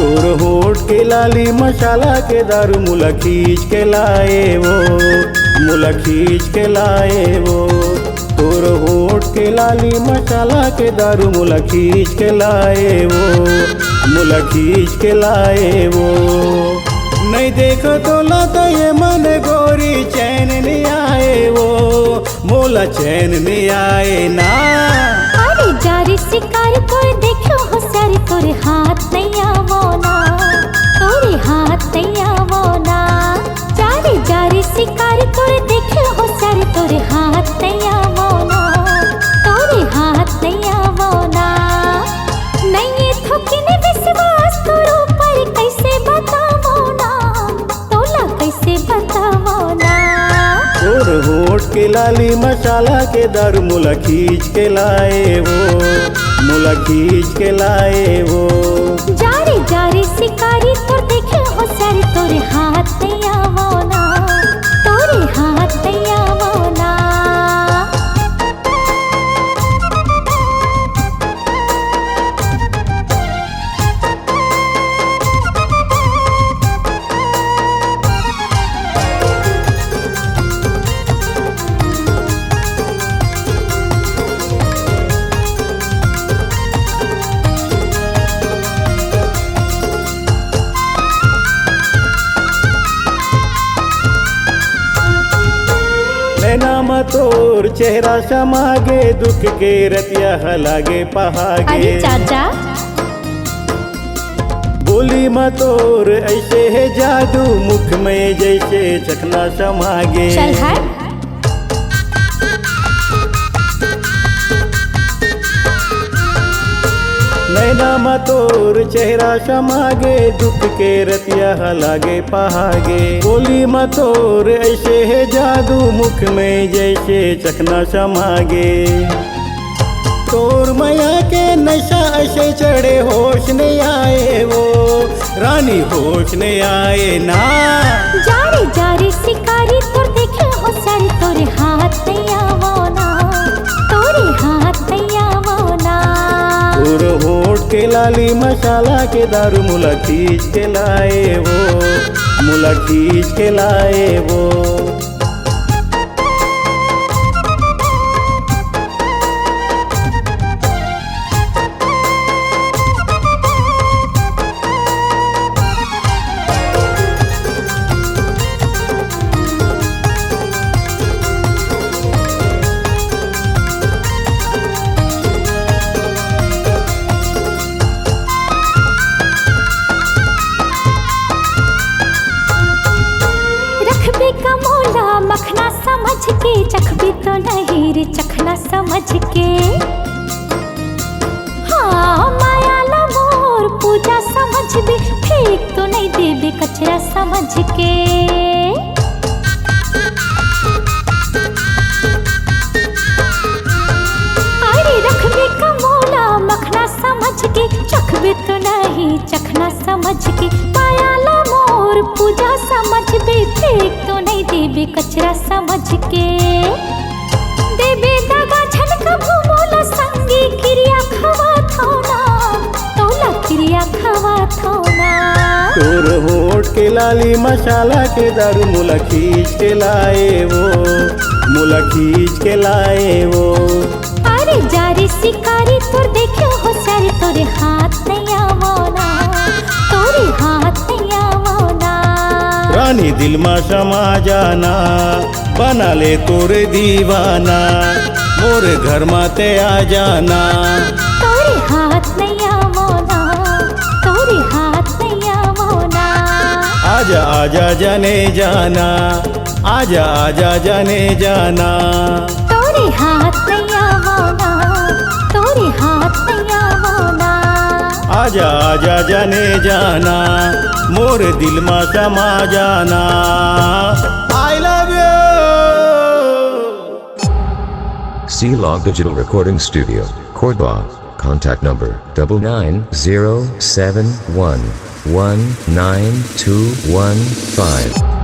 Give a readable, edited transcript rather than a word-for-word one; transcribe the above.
तोर होठ के लाली मसाला के दारू मुला खींच के लाए वो, मुला खींच के लाए वो। तोर होठ के लाली मसाला के दारू मुला खींच के लाए वो, मुला खींच के लाए वो। नहीं देखो तो लाता ये मन गोरी चैन नहीं आए वो, मोला चैन नहीं आए ना। अरे जारी शिकार कोई देखो होशियारी तोरे हाथ नहीं आवो ना, तोरे हाथ नहीं आवो ना। जारी जारी शिकार तोरे देखो होशियारी तोरे हाथ नहीं आवो ना, तोरे हाथ नहीं आवो ना। नहीं ये थोकी ने विश्वास तोरो पर कैसे बतावो ना, तोला कैसे बतावो ना। तोर होठ के लाली मसाला के दारू मुला खींच के लाए वो, मुला खींच के लाए वो। जारी जारी शिकारी तोर देखे होशियारी तोरे हाथ नहीं आवो ना, तोरे हाथ नहीं आवो ना। नाम तोर चेहरा समागे दुख के रतिया हलागे पहागे। अरे चाचा बोली मतोर ऐसे है जादू मुख में जैसे चखना समागे। चल हट। नैना मतोर चेहरा समागे दुख के रतिया हलागे पहागे। बोली मतोर ऐसे है जादू मुख में जैसे चखना समागे। तोर माया के नशा ऐसे चढ़े होश नहीं आए वो, रानी होश नहीं आए ना। जारी जारी शिकारी तोर देखे होशियारी तोरे हाथ नहीं आवो ना, तोरे हाथ नहीं आवो ना। तोर होठ के लाली मसाला के दारू मुला खींच के लाए वो, मुला खींच के लाए वो। कमोला मखना समझ के चखबी तो नहीं रे चखना समझ के। हाँ माया लमोर पूजा समझ बे फेंक तो नहीं देबे कचरा समझ के। अरे रखबे कमोला मखना समझ के चखबे तो नहीं चखना समझ के। माया लमोर पूजा समझ बे फेंक तो नहीं देबे कचरा समझ के। देबे दागा झलका भूमोला संगी क्रिया खवा थोना, तोला क्रिया खवा थोना। तोर होठ के लाली मसाला के दारू मुला खींच के लाए वो, मुला खींच के लाए वो। अरे जारी शिकारी तोर देखे होशियारी तोरे हाथ नहीं आवो ना, तोरे हाथ नहीं आवो ना। रानी दिल में समा जाना बना ले तोरे दीवाना, मोरे घर माते आ जाना। तोरे हाथ नहीं आवो ना, तोरे हाथ नहीं आवो ना। आजा आजा जाने जाना, आजा आजा जाने जाना। तोरे हाथ नहीं आवो ना, तोरे हाथ नहीं आवो ना। आजा आजा जाने जाना, मोरे दिल में समा जाना। I love you। C-Log Digital Recording Studio, Cordoba. Contact number 99071192115.